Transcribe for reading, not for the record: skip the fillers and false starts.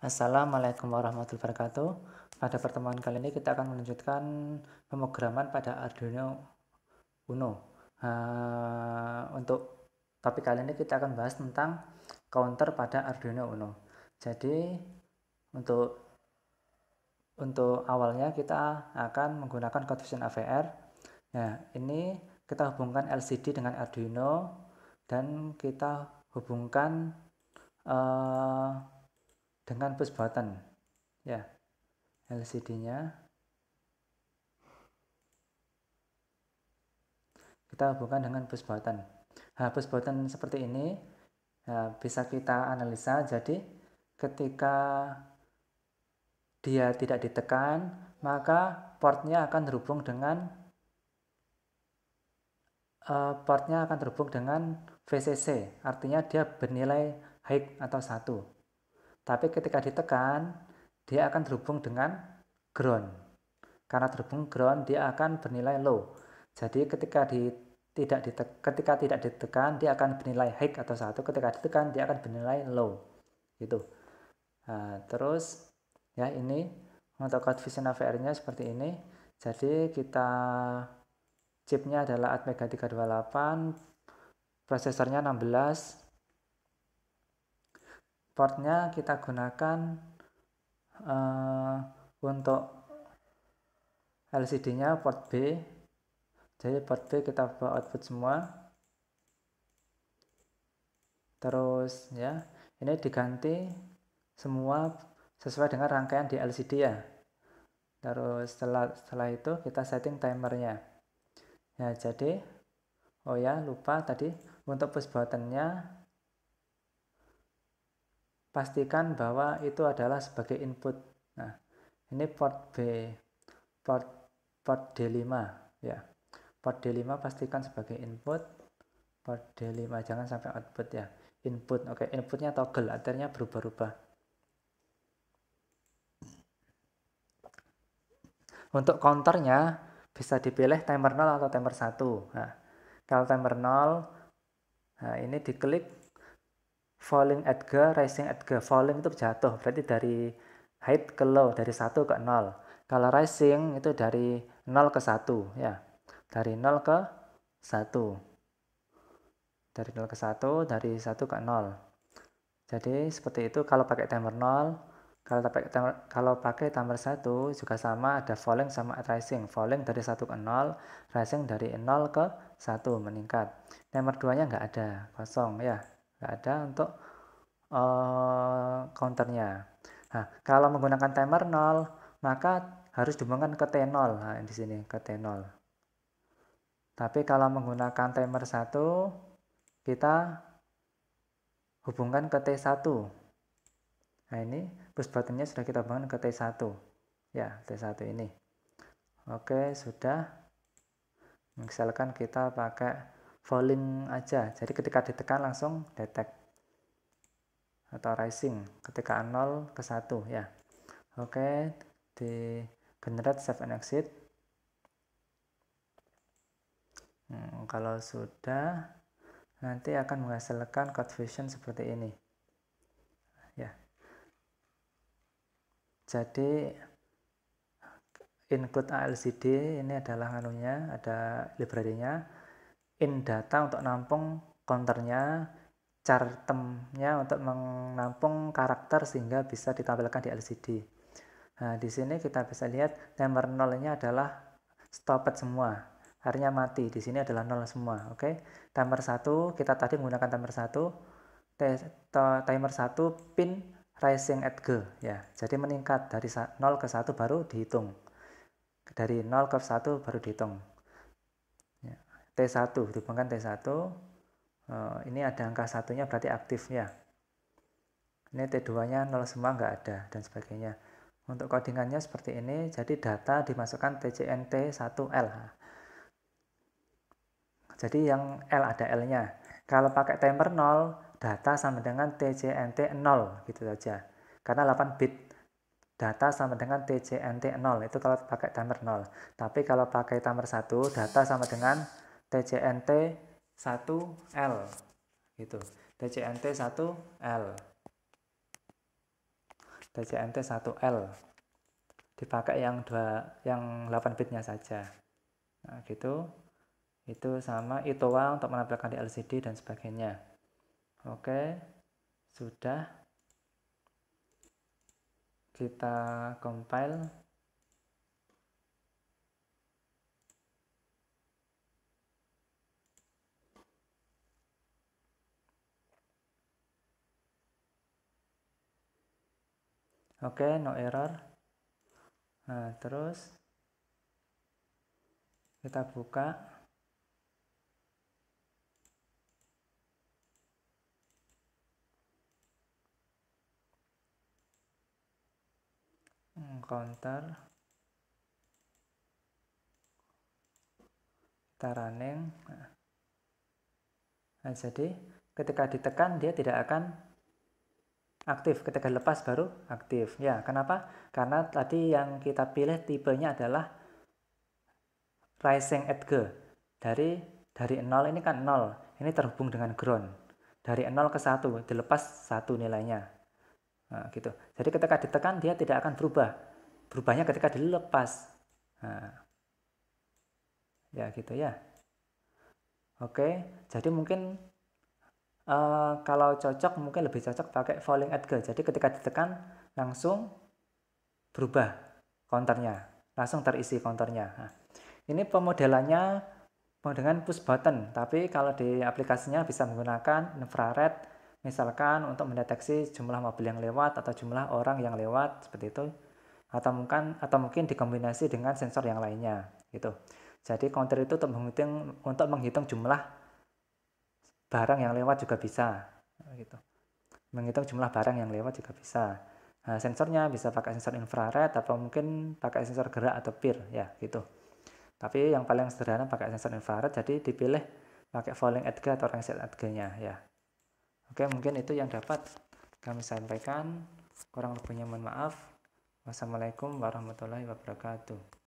Assalamualaikum warahmatullahi wabarakatuh. Pada pertemuan kali ini kita akan melanjutkan pemrograman pada Arduino Uno. Untuk topik kali ini kita akan bahas tentang counter pada Arduino Uno. Jadi untuk awalnya kita akan menggunakan CodeVision AVR. Nah, ini kita hubungkan LCD dengan Arduino dan kita hubungkan dengan push button. Ya, LCD-nya kita hubungkan dengan push button. Push button seperti ini bisa kita analisa. Jadi ketika dia tidak ditekan, maka portnya akan terhubung dengan VCC, artinya dia bernilai high atau 1. Tapi ketika ditekan, dia akan terhubung dengan ground. Karena terhubung ground, dia akan bernilai low. Jadi ketika tidak ditekan, dia akan bernilai high atau 1. Ketika ditekan, dia akan bernilai low. Gitu. Terus ya, ini untuk CodeVision AVR-nya seperti ini. Jadi chipnya adalah Atmega 328, prosesornya 16. Portnya kita gunakan untuk LCD-nya port B. Jadi port B kita bawa output semua. Terus ya, ini diganti semua sesuai dengan rangkaian di LCD ya. Terus setelah itu kita setting timernya. Ya, jadi lupa tadi untuk push buttonnya pastikan bahwa itu adalah sebagai input. Nah, ini port B, port D5 ya. Port D5 pastikan sebagai input, port D5 jangan sampai output ya. Input, oke, inputnya toggle, artinya berubah-ubah. Untuk counternya bisa dipilih timer 0 atau timer 1. Nah, kalau timer 0, ini diklik falling at G, rising at G. Falling itu jatuh, berarti dari high ke low, dari 1 ke 0. Kalau rising itu dari 0 ke 1 ya. Dari 0 ke 1. Dari 0 ke 1, dari 1 ke 0. Jadi seperti itu kalau pakai timer 0. Kalau pakai timer 1 juga sama, ada falling sama rising. Falling dari 1 ke 0, rising dari 0 ke 1 meningkat. Timer 2-nya nggak ada, kosong ya. Nggak ada untuk counternya. Nah, kalau menggunakan timer 0, maka harus dihubungkan ke T0. Nah, di sini ke T0. Tapi kalau menggunakan timer 1, kita hubungkan ke T1. Nah, ini push buttonnya sudah kita hubungkan ke T1. Ya, T1 ini. Oke, sudah. Misalkan kita pakai falling aja. Jadi ketika ditekan langsung detect. Atau rising ketika 0 ke 1 ya. Oke, di generate save and exit. Kalau sudah, nanti akan menghasilkan CodeVision seperti ini ya. Jadi include ALCD ini adalah ada library-nya. In data untuk nampung counternya, char term-nya untuk menampung karakter sehingga bisa ditampilkan di LCD. Nah, di sini kita bisa lihat timer 0-nya adalah stopped semua. Artinya mati. Di sini adalah 0 semua. Oke. Timer 1, kita tadi menggunakan timer 1. Timer 1 pin rising at G ya. Jadi meningkat dari 0 ke 1 baru dihitung. Dari 0 ke 1 baru dihitung. T1, dihubungkan T1, ini ada angka satunya berarti aktif ya. Ini T2 nya 0 semua nggak ada dan sebagainya. Untuk codingannya seperti ini, jadi data dimasukkan TCNT1L. Jadi yang L ada L nya. Kalau pakai timer 0, data sama dengan TCNT0 gitu saja. Karena 8 bit data sama dengan TCNT0 itu kalau pakai timer 0. Tapi kalau pakai timer 1, data sama dengan TCNT1L gitu. TCNT1L. TCNT 1L, dipakai yang 8 bitnya saja. Nah, gitu. Itu sama ITOA untuk menampilkan di LCD dan sebagainya. Oke, sudah. Kita compile. Oke, no error. Nah, terus kita buka. Counter. Kita running. Nah, jadi ketika ditekan dia tidak akan aktif, ketika lepas baru aktif. Ya, kenapa? Karena tadi yang kita pilih tipenya adalah rising edge. Dari 0 ini kan 0. Ini terhubung dengan ground. Dari 0 ke 1 dilepas 1 nilainya. Nah, gitu. Jadi ketika ditekan dia tidak akan berubah. Berubahnya ketika dilepas. Nah, ya gitu ya. Oke, jadi mungkin kalau cocok mungkin lebih cocok pakai falling edge. Jadi ketika ditekan langsung berubah counternya, langsung terisi counternya. Nah, ini pemodelannya dengan push button, tapi kalau di aplikasinya bisa menggunakan infrared, misalkan untuk mendeteksi jumlah mobil yang lewat atau jumlah orang yang lewat seperti itu, atau mungkin dikombinasi dengan sensor yang lainnya gitu. Jadi counter itu untuk menghitung jumlah barang yang lewat juga bisa gitu. Menghitung jumlah barang yang lewat juga bisa. Nah, sensornya bisa pakai sensor infrared atau mungkin pakai sensor gerak atau peer ya gitu. Tapi yang paling sederhana pakai sensor infrared, jadi dipilih pakai falling edge atau rising edge-nya ya. Oke, mungkin itu yang dapat kami sampaikan. Kurang lebihnya mohon maaf. Wassalamualaikum warahmatullahi wabarakatuh.